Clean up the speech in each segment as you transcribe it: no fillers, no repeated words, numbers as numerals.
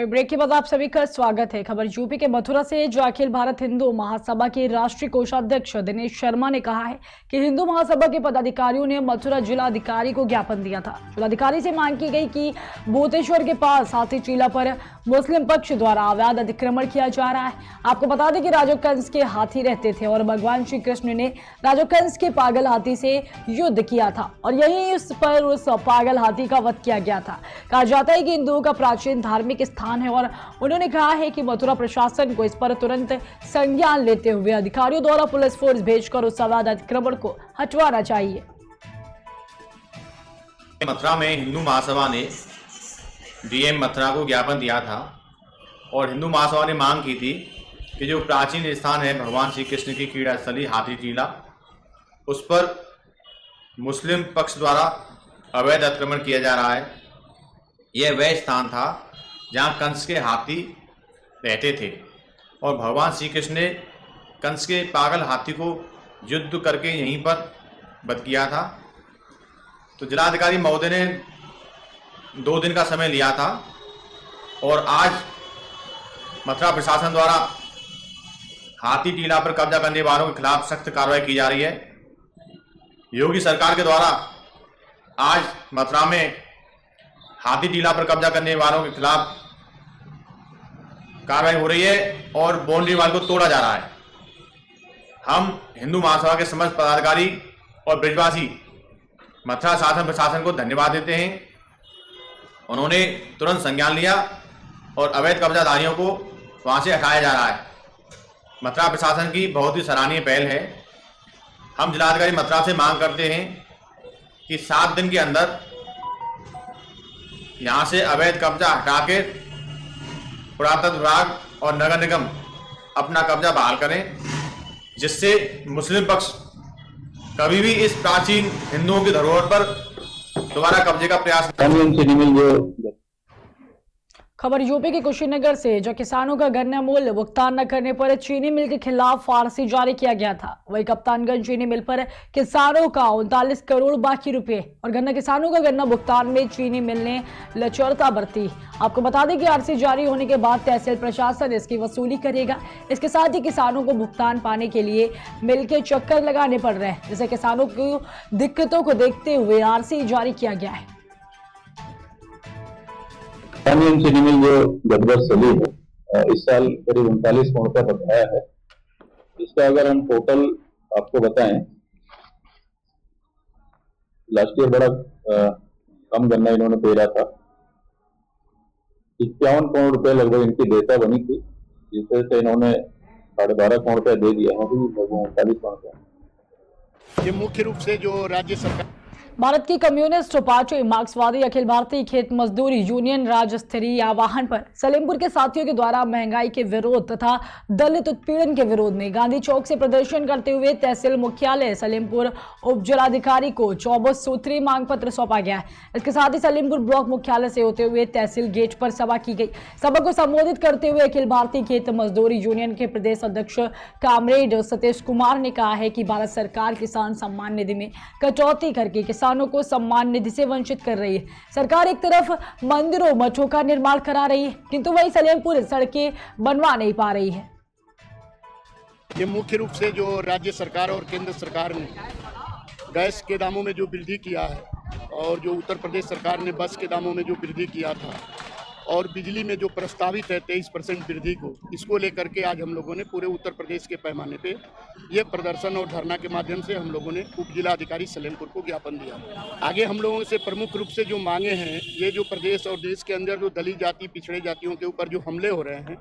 वही ब्रेक के बाद आप सभी का स्वागत है। खबर यूपी के मथुरा से, जो अखिल भारत हिंदू महासभा के राष्ट्रीय कोषाध्यक्ष दिनेश शर्मा ने कहा है कि हिंदू महासभा के पदाधिकारियों ने मथुरा जिलाधिकारी को ज्ञापन दिया था। जिलाधिकारी से मांग की गई कि भूतेश्वर के पास हाथी टीला पर मुस्लिम पक्ष द्वारा अवैध अतिक्रमण किया जा रहा है। आपको बता दें कि राजोकंस के हाथी रहते थे और भगवान श्री कृष्ण ने राजोकंस के पागल हाथी से युद्ध किया था और यही उस पागल हाथी का वध किया गया था। कहा जाता है कि हिंदुओं का प्राचीन धार्मिक स्थान है और उन्होंने कहा है कि मथुरा प्रशासन को इस पर तुरंत संज्ञान लेते हुए अधिकारियों द्वारा पुलिस फोर्स भेजकर उस अवैध अतिक्रमण को हटवाना चाहिए। मथुरा में हिंदू महासभा ने डीएम मथुरा को ज्ञापन दिया था और हिंदू महासभा ने मांग की थी कि जो प्राचीन स्थान है भगवान श्री कृष्ण की क्रीड़ा स्थली हाथी टीला, उस पर मुस्लिम पक्ष द्वारा अवैध अतिक्रमण किया जा रहा है। यह वह स्थान था जहां कंस के हाथी रहते थे और भगवान श्री कृष्ण ने कंस के पागल हाथी को युद्ध करके यहीं पर वध किया था। तो जिलाधिकारी महोदय ने 2 दिन का समय लिया था और आज मथुरा प्रशासन द्वारा हाथी टीला पर कब्जा करने वालों के खिलाफ सख्त कार्रवाई की जा रही है। योगी सरकार के द्वारा आज मथुरा में हाथी टीला पर कब्जा करने वालों के खिलाफ कार्रवाई हो रही है और बाउंड्री वाल को तोड़ा जा रहा है। हम हिंदू महासभा के समस्त पदाधिकारी और ब्रजवासी मथुरा शासन प्रशासन को धन्यवाद देते हैं। उन्होंने तुरंत संज्ञान लिया और अवैध कब्जाधारियों को वहां से हटाया जा रहा है। मथुरा प्रशासन की बहुत ही सराहनीय पहल है। हम जिलाधिकारी मथुरा से मांग करते हैं कि 7 दिन के अंदर यहाँ से अवैध कब्जा हटा के पुरातत्व विभाग और नगर निगम अपना कब्जा बहाल करें, जिससे मुस्लिम पक्ष कभी भी इस प्राचीन हिंदुओं की धरोहर पर दोबारा कब्जे का प्रयास। खबर यूपी के कुशीनगर से, जो किसानों का गन्ना मूल्य भुगतान न करने पर चीनी मिल के खिलाफ फारसी जारी किया गया था। वही कप्तानगंज चीनी मिल पर किसानों का 39 करोड़ बाकी रुपए और गन्ना किसानों का गन्ना भुगतान में चीनी मिल ने लचरता बरती। आपको बता दें कि आरसी जारी होने के बाद तहसील प्रशासन इसकी वसूली करेगा। इसके साथ ही किसानों को भुगतान पाने के लिए मिल के चक्कर लगाने पड़ रहे हैं, जिससे किसानों की दिक्कतों को देखते हुए आरसी जारी किया गया है। चीनी मिल जो गदगद सली है, इस साल करीब 39 करोड़ का बकाया है। इसका अगर हम टोटल आपको बताएं, लास्ट ईयर बड़ा कम गन्ना इन्होंने पेरा था। 51 करोड़ रुपए लगभग इनकी देयता बनी थी, जिससे से इन्होंने 12.5 करोड़ रुपया दे दिया है। 39 करोड़ रुपया। ये मुख्य रूप से जो राज्य सरकार भारत की कम्युनिस्ट पार्टी मार्क्सवादी अखिल भारतीय खेत मजदूर यूनियन राज्य स्तरीय आह्वान पर सलेमपुर के साथियों के द्वारा महंगाई के विरोध तथा दलित उत्पीड़न के विरोध में गांधी चौक से प्रदर्शन करते हुए तहसील मुख्यालय सलेमपुर उप जिलाधिकारी को 24 सूत्रीय मांग पत्र सौंपा गया है। इसके साथ ही सलेमपुर ब्लॉक मुख्यालय से होते हुए तहसील गेट पर सभा की गई। सभा को संबोधित करते हुए अखिल भारतीय खेत मजदूर यूनियन के प्रदेश अध्यक्ष कामरेड सतीश कुमार ने कहा है कि भारत सरकार किसान सम्मान निधि में कटौती करके किसानों को सम्मान निधि से वंचित कर रही है। सरकार एक तरफ मंदिरों मठों का निर्माण करा रही है, किंतु वही सलेमपुर सड़कें बनवा नहीं पा रही है। ये मुख्य रूप से जो राज्य सरकार और केंद्र सरकार ने गैस के दामों में जो वृद्धि किया है और जो उत्तर प्रदेश सरकार ने बस के दामों में जो वृद्धि किया था और बिजली में जो प्रस्तावित है 23% वृद्धि को, इसको लेकर के आज हम लोगों ने पूरे उत्तर प्रदेश के पैमाने पे ये प्रदर्शन और धरना के माध्यम से हम लोगों ने उप जिलाधिकारी सलेमपुर को ज्ञापन दिया। आगे हम लोगों से प्रमुख रूप से जो मांगे हैं, ये जो प्रदेश और देश के अंदर जो दलित जाति पिछड़े जातियों के ऊपर जो हमले हो रहे हैं,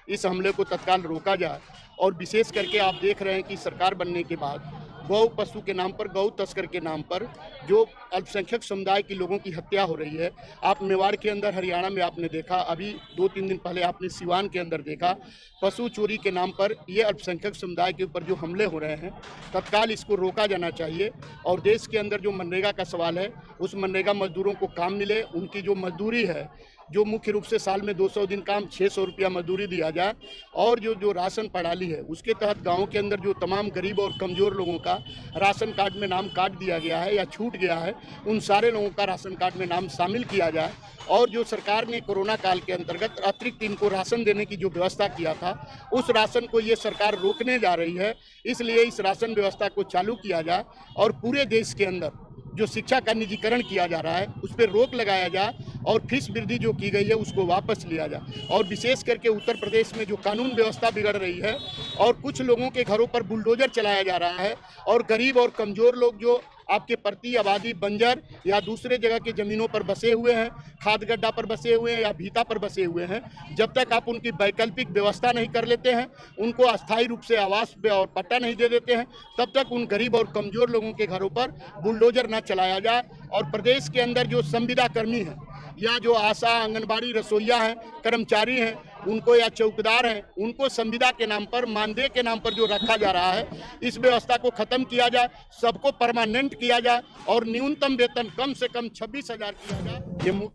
इस हमले को तत्काल रोका जाए। और विशेष करके आप देख रहे हैं कि सरकार बनने के बाद गौ पशु के नाम पर, गौ तस्कर के नाम पर जो अल्पसंख्यक समुदाय के लोगों की हत्या हो रही है। आप मेवाड़ के अंदर, हरियाणा में आपने देखा, अभी 2-3 दिन पहले आपने सिवान के अंदर देखा, पशु चोरी के नाम पर ये अल्पसंख्यक समुदाय के ऊपर जो हमले हो रहे हैं, तत्काल इसको रोका जाना चाहिए। और देश के अंदर जो मनरेगा का सवाल है, उस मनरेगा मजदूरों को काम मिले, उनकी जो मजदूरी है, जो मुख्य रूप से साल में 200 दिन काम 600 रुपया मजदूरी दिया जाए। और जो राशन प्रणाली है, उसके तहत गाँव के अंदर जो तमाम गरीब और कमज़ोर लोगों का राशन कार्ड में नाम काट दिया गया है या छूट गया है उन सारे लोगों का राशन कार्ड में नाम शामिल किया जाए। और जो सरकार ने कोरोना काल के अंतर्गत अतिरिक्त इनको राशन देने की जो व्यवस्था किया था, उस राशन को ये सरकार रोकने जा रही है। इसलिए इस राशन व्यवस्था को चालू किया जाए और पूरे देश के अंदर जो शिक्षा का निजीकरण किया जा रहा है उस पर रोक लगाया जाए और फीस वृद्धि जो की गई है उसको वापस लिया जाए। और विशेष करके उत्तर प्रदेश में जो कानून व्यवस्था बिगड़ रही है और कुछ लोगों के घरों पर बुलडोजर चलाया जा रहा है और गरीब और कमज़ोर लोग जो आपके प्रति आबादी बंजर या दूसरे जगह की ज़मीनों पर बसे हुए हैं, खाद गड्ढा पर बसे हुए हैं या भीता पर बसे हुए हैं, जब तक आप उनकी वैकल्पिक व्यवस्था नहीं कर लेते हैं, उनको अस्थायी रूप से आवास और पट्टा नहीं दे देते हैं, तब तक उन गरीब और कमज़ोर लोगों के घरों पर बुलडोजर न चलाया जाए। और प्रदेश के अंदर जो संविदा कर्मी हैं या जो आशा, आंगनबाड़ी, रसोइया हैं, कर्मचारी हैं, उनको या चौकीदार हैं, उनको संविदा के नाम पर, मानदेय के नाम पर जो रखा जा रहा है, इस व्यवस्था को ख़त्म किया जाए, सबको परमानेंट किया जाए और न्यूनतम वेतन कम से कम 26,000 किया जाए। ये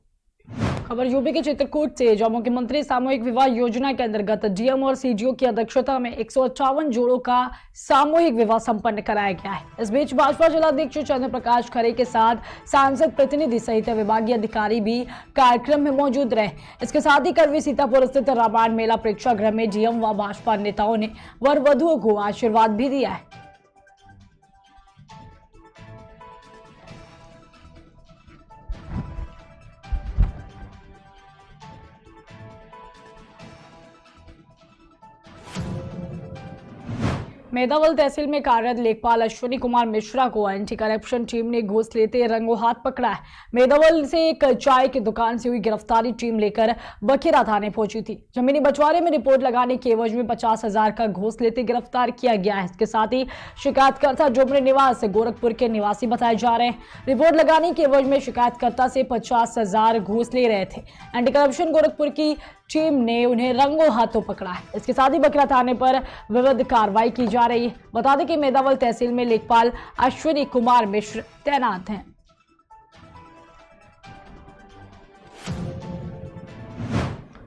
खबर यूपी के चित्रकूट से, जहां मुख्यमंत्री सामूहिक विवाह योजना के अंतर्गत डीएम और सीडीओ की अध्यक्षता में 158 जोड़ों का सामूहिक विवाह संपन्न कराया गया है। इस बीच भाजपा जिलाध्यक्ष चंद्र प्रकाश खरे के साथ सांसद प्रतिनिधि सहित विभागीय अधिकारी भी कार्यक्रम में मौजूद रहे। इसके साथ ही करवी सीतापुर स्थित रामायण मेला प्रेक्षागृह में डीएम व भाजपा नेताओं ने वर वधुओं को आशीर्वाद भी दिया है। मेदावल तहसील में कार्यरत लेखपाल अश्विनी कुमार मिश्रा को एंटी करप्शन टीम ने घूस लेते रंगों हाथ पकड़ा है। मेदावल से एक चाय की दुकान से हुई गिरफ्तारी टीम लेकर बखेरा थाने पहुंची थी। जमीनी बंटवारे में रिपोर्ट लगाने के एवज में 50,000 का घूस लेते गिरफ्तार किया गया है। इसके साथ ही शिकायतकर्ता जुमरे निवास गोरखपुर के निवासी बताए जा रहे हैं। रिपोर्ट लगाने के एवज में शिकायतकर्ता से 50,000 घूस ले रहे थे। एंटी करप्शन गोरखपुर की टीम ने उन्हें रंगों हाथों पकड़ा है। इसके साथ ही बखेरा थाने पर विविध कार्रवाई की जा रही है। बता दें कि मेदावल तहसील में लेखपाल अश्विनी कुमार मिश्र तैनात हैं।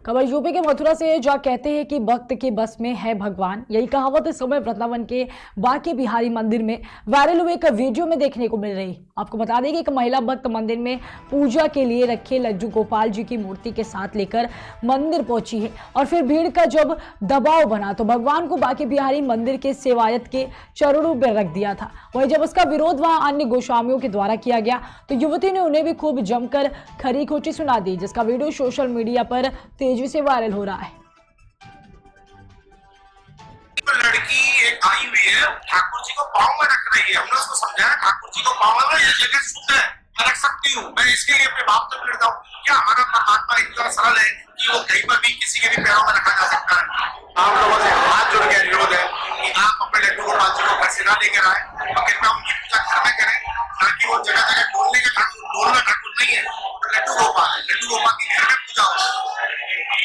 खबर यूपी के मथुरा से, जहाँ कहते हैं कि भक्त के बस में है भगवान। यही कहावत इस समय वृंदावन के बांके बिहारी मंदिर में वायरल हुए एक वीडियो में देखने को मिल रही। आपको बता दें कि एक महिला भक्त मंदिर में पूजा के लिए रखे लड्डू गोपाल जी की मूर्ति के साथ लेकर मंदिर पहुंची है और फिर भीड़ का जब दबाव बना तो भगवान को बांके बिहारी मंदिर के सेवायत के चरणों पर रख दिया था। वहीं जब उसका विरोध वहां अन्य गोस्वामियों के द्वारा किया गया तो युवती ने उन्हें भी खूब जमकर खरी खोटी सुना दी, जिसका वीडियो सोशल मीडिया पर तेजी से वायरल हो रहा है। लड़की एक आई हुई है, ठाकुर जी को पाँव में रख रही है। हमने उसको समझाया ठाकुर जी को पाँव में ये जगह शुद्ध है, मैं रख सकती हूँ, मैं इसके लिए अपने बाप तक लड़ता हूँ। क्या हमारा परमात्मा इतना सरल है कि वो कहीं पर भी किसी के भी पैरों में रखा जा सकता है? आप लोगों से हाथ जोड़ के अनुरोध है कि आप अपने लड्डू गोपाल जी को घर से ना लेकर आए और कृपया उनकी पूजा घर में करें, ताकि वो जगह जगह डोलने का ठाकुर नहीं है, लड्डू गोपाल है। लड्डू गोपाल की घर में पूजा हो।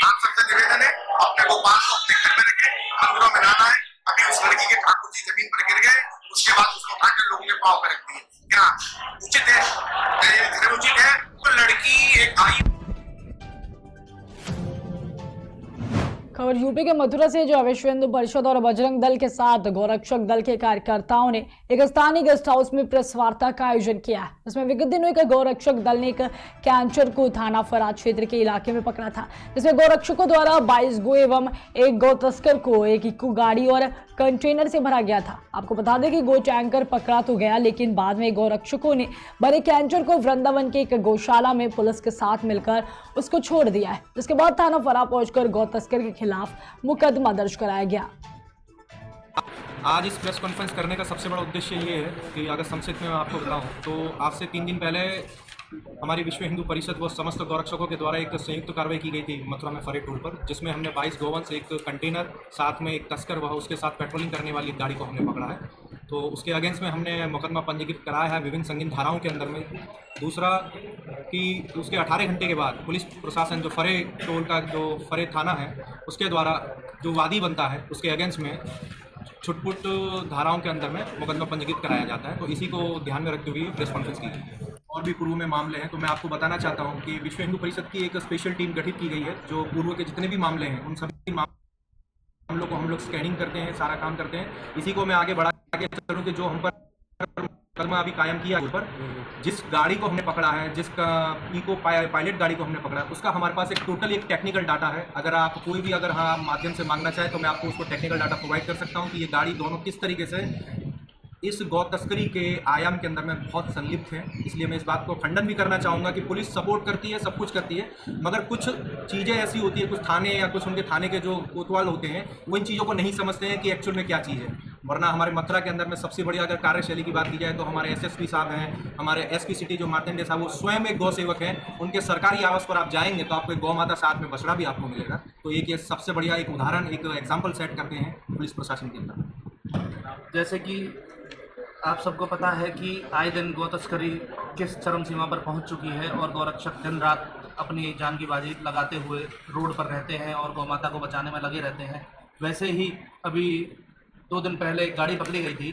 आप सबसे निवेदन है अपने गोपाल को अपने घर में रखें, मंदिरों में ना लाए। अभी उस लड़की के ठाकुर जी जमीन पर गिर गए, उसके बाद उसको उठाकर लोगों के पाँव पर रख दिए। क्या उचित है? क्या उचित है? तो लड़की एक आई। खबर यूपी के मथुरा से, जो विश्व हिंदू परिषद और बजरंग दल के साथ गौरक्षक दल के कार्यकर्ताओं ने एक स्थानीय गेस्ट हाउस में प्रेस वार्ता का आयोजन किया है। इसमें विगत दिनों एक गौरक्षक दल ने एक कैंचर को थाना फराज क्षेत्र के इलाके में पकड़ा था, जिसमें गौरक्षकों द्वारा 22 गो एवं एक गौ तस्कर को एक इक्को गाड़ी और कंटेनर से भरा गया था। आपको बता दें कि गो टैंकर पकड़ा तो गया, लेकिन बाद में गौरक्षकों ने भरे कैंचर को वृंदावन के एक गौशाला में पुलिस के साथ मिलकर उसको छोड़ दिया है। जिसके बाद थाना फरा पहुंचकर गौ तस्कर के खिलाफ मुकदमा दर्ज कराया गया। आज इस प्रेस कॉन्फ्रेंस करने का सबसे बड़ा उद्देश्य ये है कि अगर संक्षिप्त में मैं आपको बताऊं तो आज से 3 दिन पहले हमारी विश्व हिंदू परिषद व समस्त गौरक्षकों के द्वारा एक संयुक्त कार्रवाई की गई थी मथुरा में फरे टोल पर, जिसमें हमने 22 गोवंश, एक कंटेनर, साथ में एक तस्कर व उसके साथ पेट्रोलिंग करने वाली गाड़ी को हमने पकड़ा है। तो उसके अगेंस्ट में हमने मुकदमा पंजीकृत कराया है विभिन्न संगीन धाराओं के अंदर में। दूसरा कि उसके 18 घंटे के बाद पुलिस प्रशासन, जो फरे टोल का जो फरे थाना है, उसके द्वारा जो वादी बनता है उसके अगेंस्ट में छुटपुट धाराओं के अंदर में मुकदमा पंजीकृत कराया जाता है। तो इसी को ध्यान में रखते हुए प्रेस कॉन्फ्रेंस की गई है। और भी पूर्व में मामले हैं, तो मैं आपको बताना चाहता हूं कि विश्व हिंदू परिषद की एक स्पेशल टीम गठित की गई है, जो पूर्व के जितने भी मामले हैं उन सभी मामलों को हम लोग स्कैनिंग करते हैं, सारा काम करते हैं। इसी को मैं आगे बढ़ा के चलूँ कि जो हम पर मुकदमा अभी कायम किया है ऊपर। जिस गाड़ी को हमने पकड़ा है, जिसका इको पायलट गाड़ी को हमने पकड़ा, उसका हमारे पास एक टोटल एक टेक्निकल डाटा है। अगर आप कोई भी अगर हाँ माध्यम से मांगना चाहे तो मैं आपको उसको टेक्निकल डाटा प्रोवाइड कर सकता हूँ कि ये गाड़ी दोनों किस तरीके से इस गौ तस्करी के आयाम के अंदर में बहुत संलिप्त है। इसलिए मैं इस बात को खंडन भी करना चाहूँगा कि पुलिस सपोर्ट करती है, सब कुछ करती है, मगर कुछ चीज़ें ऐसी होती है, कुछ थाने या कुछ उनके थाने के जो कोतवाल होते हैं वो इन चीज़ों को नहीं समझते हैं कि एक्चुअल में क्या चीज़ है। वरना हमारे मथुरा के अंदर में सबसे बड़ी अगर कार्यशैली की बात की जाए तो हमारे एसएसपी साहब हैं, हमारे एसपी सिटी जो मार्तंडे साहब, वो स्वयं एक गौ सेवक हैं। उनके सरकारी आवास पर आप जाएंगे तो आपको एक गौ माता साथ में बछड़ा भी आपको मिलेगा। तो एक ये सबसे बढ़िया एक उदाहरण, एक एग्जाम्पल सेट करते हैं पुलिस प्रशासन के अंदर। जैसे कि आप सबको पता है कि आए दिन गौ तस्करी किस चरम सीमा पर पहुंच चुकी है और गौरक्षक दिन रात अपनी जान की बाजी लगाते हुए रोड पर रहते हैं और गौ माता को बचाने में लगे रहते हैं। वैसे ही अभी 2 दिन पहले एक गाड़ी पकड़ी गई थी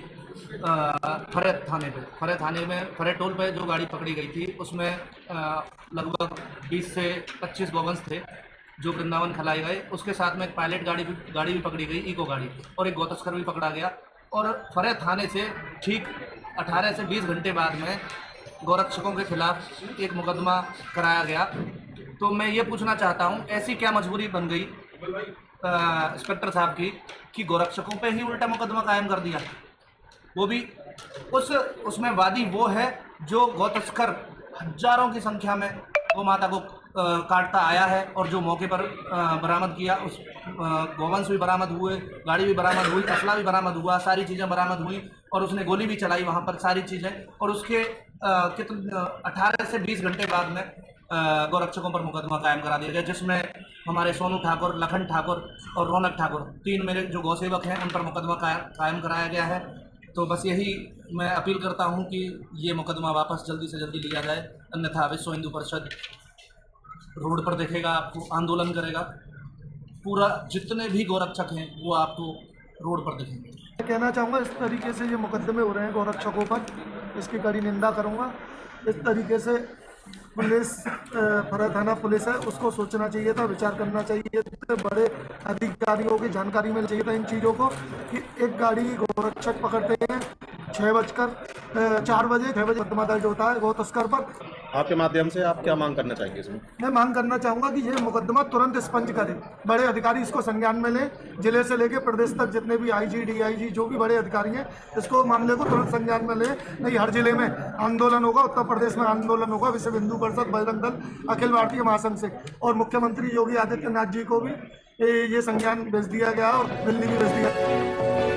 फरेद थाने पे। फरेद टोल पे जो गाड़ी पकड़ी गई थी उसमें लगभग 20 से 25 गौवंश थे जो वृंदावन खिलाए गए। उसके साथ में एक पायलट गाड़ी भी पकड़ी गई, इको गाड़ी, और एक गौ तस्कर भी पकड़ा गया। और फरेद थाने से ठीक 18 से 20 घंटे बाद में गौरक्षकों के खिलाफ एक मुकदमा कराया गया। तो मैं ये पूछना चाहता हूँ, ऐसी क्या मजबूरी बन गई इंस्पेक्टर साहब की कि गौरक्षकों पे ही उल्टा मुकदमा कायम कर दिया? वो भी उसमें वादी वो है जो गौ तस्कर हजारों की संख्या में गौ माता को काटता आया है और जो मौके पर बरामद किया, उस गौवंश भी बरामद हुए, गाड़ी भी बरामद हुई, असला भी बरामद हुआ, सारी चीज़ें बरामद हुई और उसने गोली भी चलाई वहाँ पर, सारी चीज़ें। और उसके 18 से 20 घंटे बाद में गौरक्षकों पर मुकदमा कायम करा दिया गया, जिसमें हमारे सोनू ठाकुर, लखन ठाकुर और रौनक ठाकुर, 3 मेरे जो गौसेवक हैं, उन पर मुकदमा कायम कराया गया है। तो बस यही मैं अपील करता हूँ कि ये मुकदमा वापस जल्दी से जल्दी लिया जाए, अन्यथा विश्व हिंदू परिषद रोड पर देखेगा, आपको आंदोलन करेगा। पूरा जितने भी गौरक्षक हैं वो आपको रोड पर देखेंगे। मैं कहना चाहूँगा, इस तरीके से ये मुकदमे हो रहे हैं गौरक्षकों पर, इसकी कड़ी निंदा करूँगा। इस तरीके से पुलिस, फरेद थाना पुलिस है, उसको सोचना चाहिए था, विचार करना चाहिए था, बड़े अधिकारियों की जानकारी मिलनी चाहिए था इन चीज़ों को कि एक गाड़ी गौरक्षक पकड़ते हैं 4 बजे मुकदमा दर्ज होता है गौ तस्कर पर। आपके माध्यम से आप क्या मांग करना चाहेंगे इसमें? मैं मांग करना चाहूँगा कि ये मुकदमा तुरंत स्पंज करें, बड़े अधिकारी इसको संज्ञान में लें, जिले से लेकर प्रदेश तक जितने भी आईजी, डीआईजी, जो भी बड़े अधिकारी हैं, इसको मामले को तुरंत संज्ञान में लें। नहीं, हर जिले में आंदोलन होगा, उत्तर प्रदेश में आंदोलन होगा, विश्व हिंदू परिषद, बजरंग दल, अखिल भारतीय महासंघ से। और मुख्यमंत्री योगी आदित्यनाथ जी को भी ये संज्ञान भेज दिया गया और दिल्ली भी भेज दिया।